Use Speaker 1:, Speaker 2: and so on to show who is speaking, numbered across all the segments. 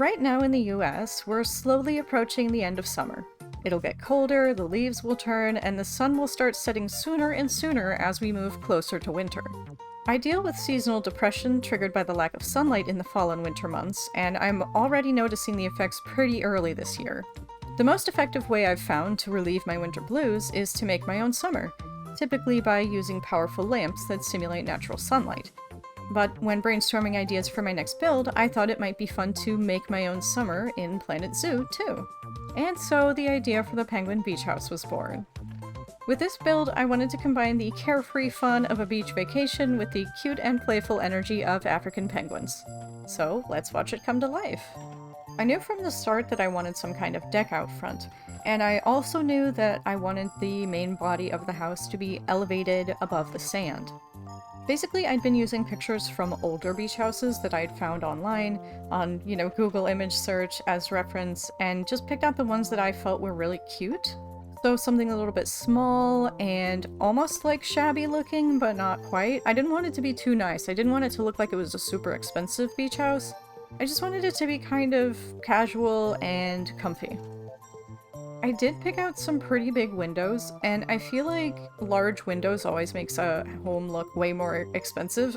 Speaker 1: Right now in the US, we're slowly approaching the end of summer. It'll get colder, the leaves will turn, and the sun will start setting sooner and sooner as we move closer to winter. I deal with seasonal depression triggered by the lack of sunlight in the fall and winter months, and I'm already noticing the effects pretty early this year. The most effective way I've found to relieve my winter blues is to make my own summer, typically by using powerful lamps that simulate natural sunlight. But when brainstorming ideas for my next build, I thought it might be fun to make my own summer in Planet Zoo, too. And so the idea for the Penguin Beach House was born. With this build, I wanted to combine the carefree fun of a beach vacation with the cute and playful energy of African penguins. So let's watch it come to life. I knew from the start that I wanted some kind of deck out front, and I also knew that I wanted the main body of the house to be elevated above the sand. Basically, I'd been using pictures from older beach houses that I'd found online, on, Google image search as reference, and just picked out the ones that I felt were really cute. So something a little bit small and almost like shabby looking, but not quite. I didn't want it to be too nice. I didn't want it to look like it was a super expensive beach house. I just wanted it to be kind of casual and comfy. I did pick out some pretty big windows, and I feel like large windows always makes a home look way more expensive.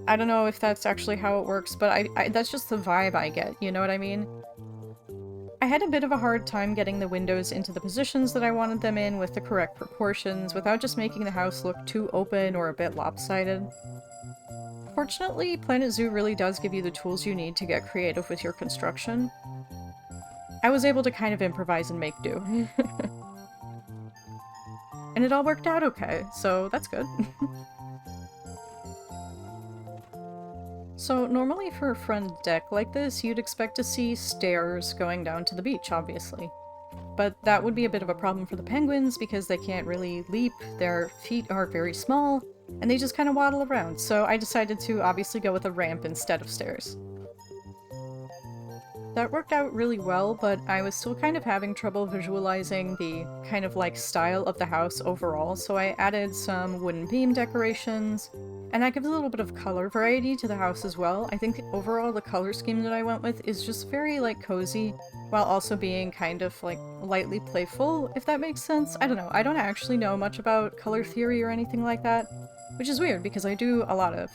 Speaker 1: I don't know if that's actually how it works, but that's just the vibe I get, you know what I mean? I had a bit of a hard time getting the windows into the positions that I wanted them in with the correct proportions without just making the house look too open or a bit lopsided. Fortunately, Planet Zoo really does give you the tools you need to get creative with your construction. I was able to kind of improvise and make do. And it all worked out okay, so that's good. So normally for a front deck like this, you'd expect to see stairs going down to the beach, obviously. But that would be a bit of a problem for the penguins because they can't really leap, their feet are very small, and they just kind of waddle around, so I decided to obviously go with a ramp instead of stairs. That worked out really well, but I was still kind of having trouble visualizing the kind of style of the house overall, so I added some wooden beam decorations, and that gives a little bit of color variety to the house as well. I think overall the color scheme that I went with is just very cozy, while also being kind of lightly playful, if that makes sense. I don't know, I don't actually know much about color theory or anything like that, which is weird because I do a lot of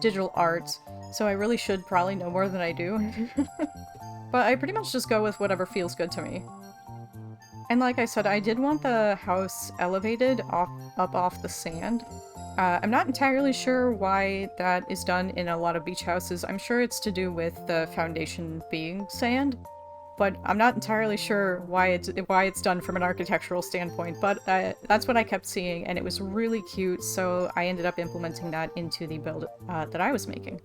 Speaker 1: digital art, so I really should probably know more than I do. But I pretty much just go with whatever feels good to me. And like I said, I did want the house elevated up off the sand. I'm not entirely sure why that is done in a lot of beach houses. I'm sure it's to do with the foundation being sand, but I'm not entirely sure why it's done from an architectural standpoint, but that's what I kept seeing, and it was really cute, so I ended up implementing that into the build that I was making.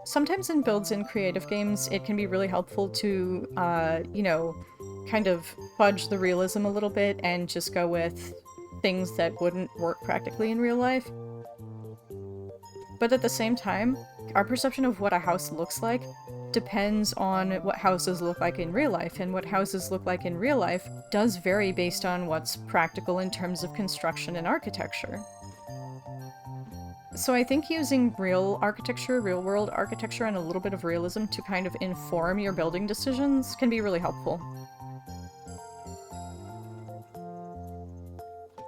Speaker 1: Sometimes in builds in creative games, it can be really helpful to, kind of fudge the realism a little bit and just go with things that wouldn't work practically in real life. But at the same time, our perception of what a house looks like depends on what houses look like in real life, and what houses look like in real life does vary based on what's practical in terms of construction and architecture. So I think using real world architecture, and a little bit of realism to kind of inform your building decisions can be really helpful.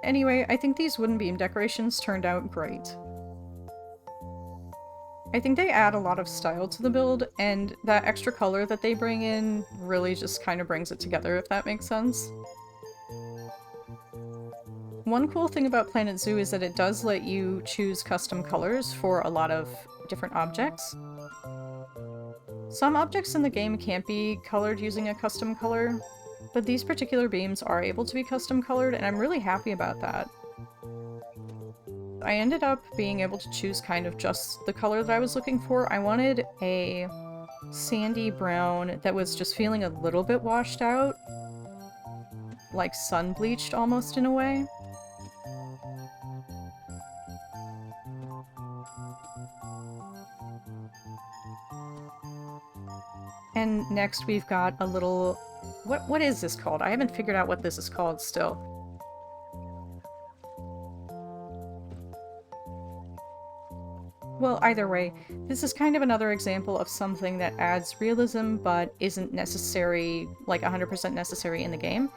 Speaker 1: Anyway, I think these wooden beam decorations turned out great. I think they add a lot of style to the build, and that extra color that they bring in really just kind of brings it together, if that makes sense. One cool thing about Planet Zoo is that it does let you choose custom colors for a lot of different objects. Some objects in the game can't be colored using a custom color, but these particular beams are able to be custom colored, and I'm really happy about that. I ended up being able to choose kind of just the color that I was looking for. I wanted a sandy brown that was just feeling a little bit washed out, like sun-bleached almost in a way. And next we've got a little... What is this called? I haven't figured out what this is called still. Well, either way, this is kind of another example of something that adds realism but isn't necessary, like 100% necessary in the game.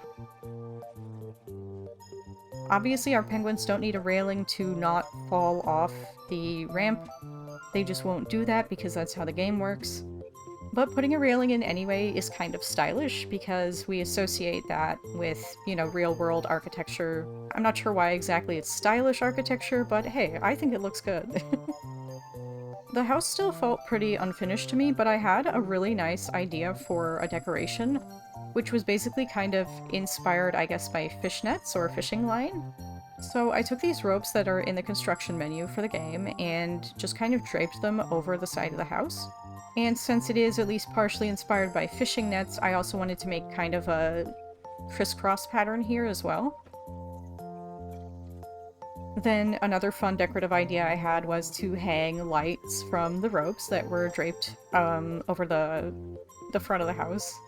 Speaker 1: Obviously, our penguins don't need a railing to not fall off the ramp. They just won't do that because that's how the game works. But putting a railing in anyway is kind of stylish because we associate that with, you know, real-world architecture. I'm not sure why exactly it's stylish architecture, but hey, I think it looks good. The house still felt pretty unfinished to me, but I had a really nice idea for a decoration, which was basically kind of inspired, I guess, by fishnets or fishing line. So I took these ropes that are in the construction menu for the game and just kind of draped them over the side of the house. And since it is at least partially inspired by fishing nets, I also wanted to make kind of a crisscross pattern here as well. Then another fun decorative idea I had was to hang lights from the ropes that were draped over the front of the house.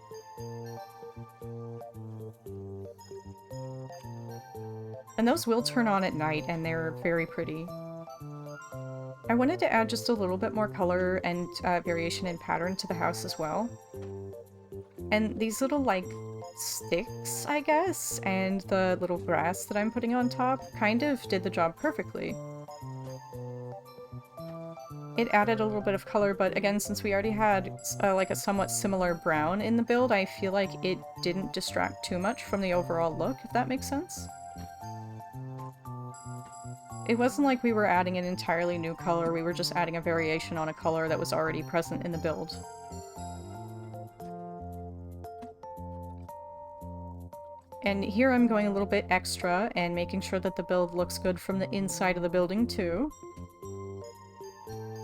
Speaker 1: And those will turn on at night, and they're very pretty. I wanted to add just a little bit more color and variation in pattern to the house as well. And these little, like, sticks, I guess, and the little grass that I'm putting on top kind of did the job perfectly. It added a little bit of color, but again, since we already had like a somewhat similar brown in the build, I feel like it didn't distract too much from the overall look, if that makes sense. It wasn't like we were adding an entirely new color, we were just adding a variation on a color that was already present in the build. And here I'm going a little bit extra and making sure that the build looks good from the inside of the building too.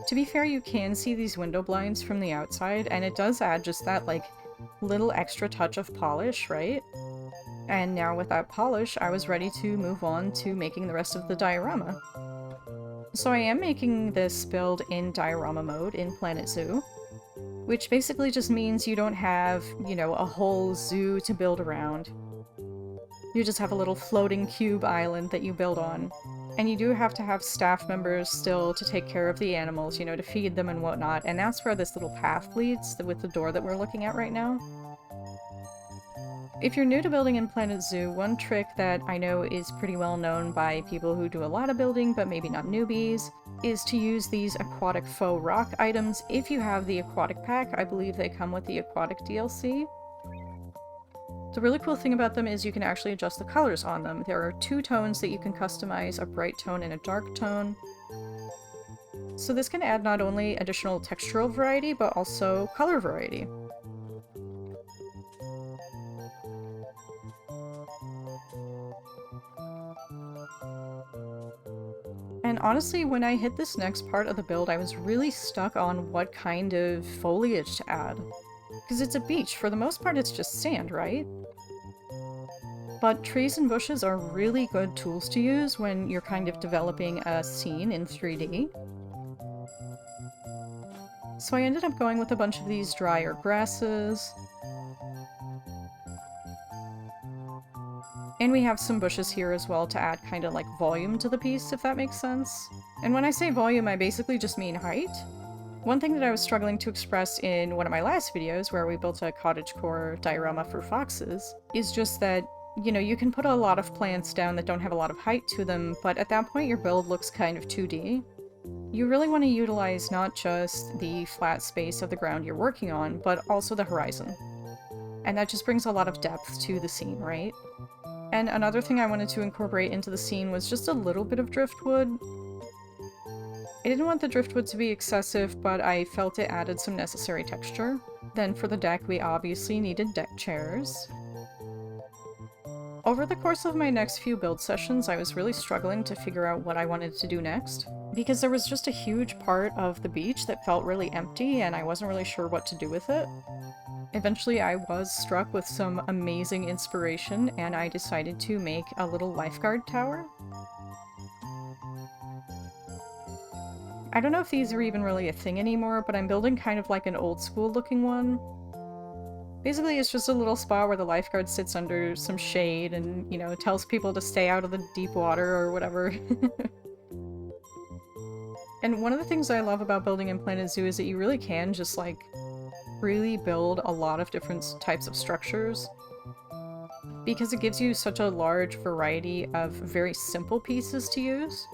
Speaker 1: To be fair, you can see these window blinds from the outside, and it does add just that, like, little extra touch of polish, right? And now with that polish, I was ready to move on to making the rest of the diorama. So I am making this build in diorama mode in Planet Zoo, which basically just means you don't have, you know, a whole zoo to build around. You just have a little floating cube island that you build on. And you do have to have staff members still to take care of the animals, you know, to feed them and whatnot, and that's where this little path leads, with the door that we're looking at right now. If you're new to building in Planet Zoo, one trick that I know is pretty well known by people who do a lot of building, but maybe not newbies, is to use these aquatic faux rock items. If you have the aquatic pack, I believe they come with the aquatic DLC. The really cool thing about them is you can actually adjust the colors on them. There are two tones that you can customize, a bright tone and a dark tone. So this can add not only additional textural variety, but also color variety. And honestly, when I hit this next part of the build, I was really stuck on what kind of foliage to add. Because it's a beach, for the most part it's just sand, right? But trees and bushes are really good tools to use when you're kind of developing a scene in 3D. So I ended up going with a bunch of these drier grasses. And we have some bushes here as well to add kind of like volume to the piece, if that makes sense. And when I say volume, I basically just mean height. One thing that I was struggling to express in one of my last videos, where we built a cottagecore diorama for foxes, is just that, you know, you can put a lot of plants down that don't have a lot of height to them, but at that point your build looks kind of 2D. You really want to utilize not just the flat space of the ground you're working on, but also the horizon. And that just brings a lot of depth to the scene, right? And another thing I wanted to incorporate into the scene was just a little bit of driftwood. I didn't want the driftwood to be excessive, but I felt it added some necessary texture. Then for the deck, we obviously needed deck chairs. Over the course of my next few build sessions, I was really struggling to figure out what I wanted to do next, because there was just a huge part of the beach that felt really empty and I wasn't really sure what to do with it. Eventually I was struck with some amazing inspiration and I decided to make a little lifeguard tower. I don't know if these are even really a thing anymore, but I'm building kind of like an old school looking one. Basically, it's just a little spot where the lifeguard sits under some shade and, you know, tells people to stay out of the deep water or whatever. And one of the things I love about building in Planet Zoo is that you really can just, like, really build a lot of different types of structures. Because it gives you such a large variety of very simple pieces to use.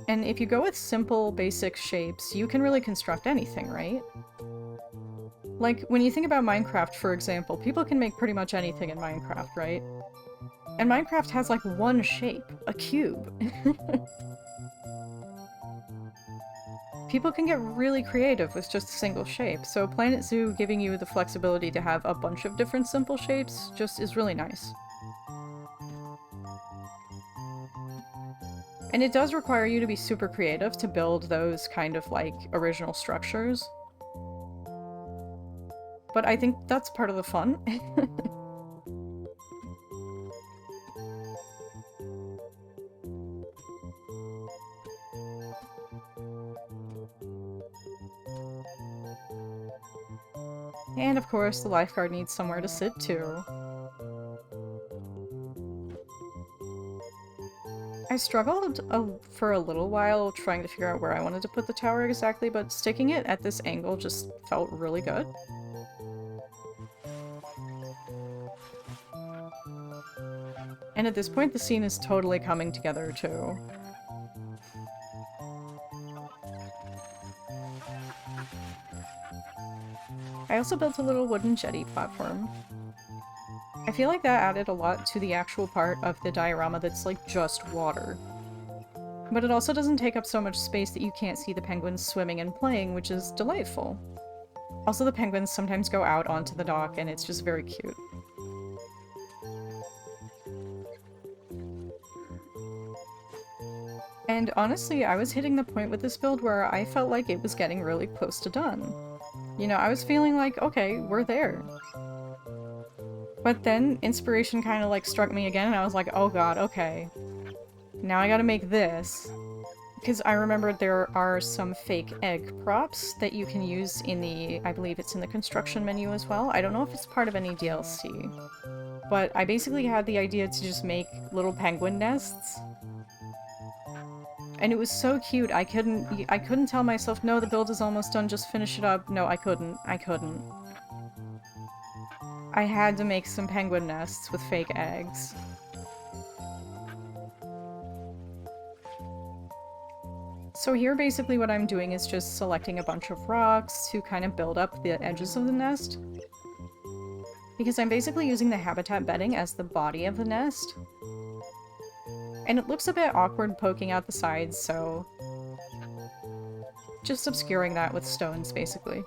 Speaker 1: And if you go with simple, basic shapes, you can really construct anything, right? Like, when you think about Minecraft, for example, people can make pretty much anything in Minecraft, right? And Minecraft has, like, one shape, a cube. People can get really creative with just a single shape, so Planet Zoo giving you the flexibility to have a bunch of different simple shapes just is really nice. And it does require you to be super creative to build those kind of, like, original structures. But I think that's part of the fun. And of course, the lifeguard needs somewhere to sit too. I struggled for a little while trying to figure out where I wanted to put the tower exactly, but sticking it at this angle just felt really good. And at this point, the scene is totally coming together too. I also built a little wooden jetty platform. I feel like that added a lot to the actual part of the diorama that's like just water. But it also doesn't take up so much space that you can't see the penguins swimming and playing, which is delightful. Also, the penguins sometimes go out onto the dock and it's just very cute. And honestly, I was hitting the point with this build where I felt like it was getting really close to done. You know, I was feeling like, okay, we're there. But then inspiration kind of like struck me again and I was like, oh god, okay. Now I gotta make this. Because I remembered there are some fake egg props that you can use in the, I believe it's in the construction menu as well. I don't know if it's part of any DLC. But I basically had the idea to just make little penguin nests. And it was so cute, I couldn't tell myself, no, the build is almost done, just finish it up. No, I couldn't. I had to make some penguin nests with fake eggs. So here basically what I'm doing is just selecting a bunch of rocks to kind of build up the edges of the nest. Because I'm basically using the habitat bedding as the body of the nest. And it looks a bit awkward poking out the sides, so just obscuring that with stones, basically.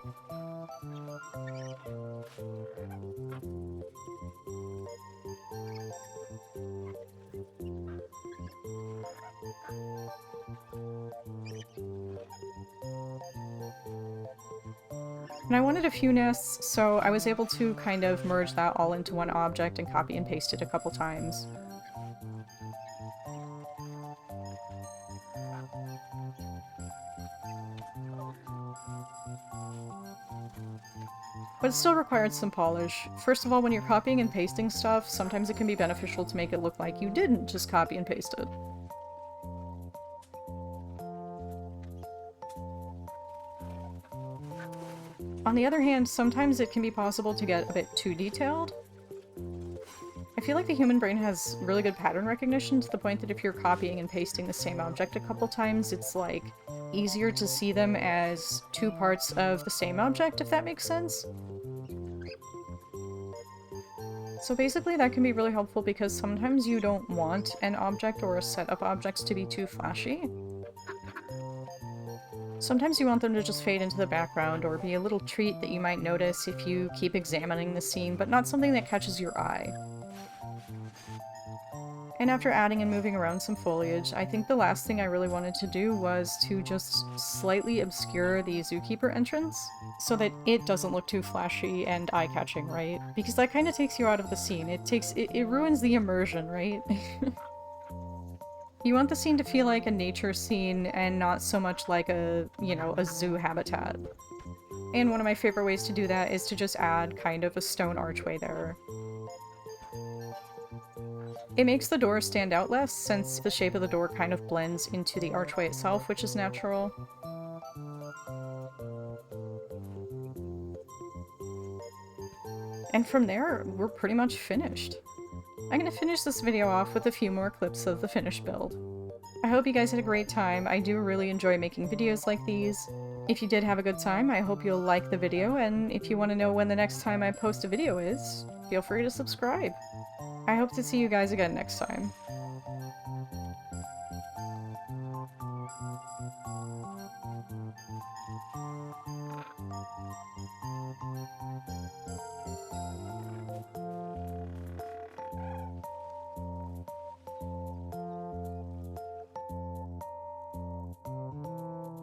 Speaker 1: And I wanted a few nests, so I was able to kind of merge that all into one object and copy and paste it a couple times. But it still required some polish. First of all, when you're copying and pasting stuff, sometimes it can be beneficial to make it look like you didn't just copy and paste it. On the other hand, sometimes it can be possible to get a bit too detailed. I feel like the human brain has really good pattern recognition to the point that if you're copying and pasting the same object a couple times, it's like easier to see them as two parts of the same object, if that makes sense. So basically that can be really helpful because sometimes you don't want an object or a set of objects to be too flashy. Sometimes you want them to just fade into the background or be a little treat that you might notice if you keep examining the scene, but not something that catches your eye. And after adding and moving around some foliage, I think the last thing I really wanted to do was to just slightly obscure the zookeeper entrance so that it doesn't look too flashy and eye-catching, right? Because that kind of takes you out of the scene. It ruins the immersion, right? You want the scene to feel like a nature scene and not so much like a, you know, a zoo habitat. And one of my favorite ways to do that is to just add kind of a stone archway there. It makes the door stand out less, since the shape of the door kind of blends into the archway itself, which is natural. And from there, we're pretty much finished. I'm gonna finish this video off with a few more clips of the finished build. I hope you guys had a great time. I do really enjoy making videos like these. If you did have a good time, I hope you'll like the video, and if you want to know when the next time I post a video is, feel free to subscribe. I hope to see you guys again next time.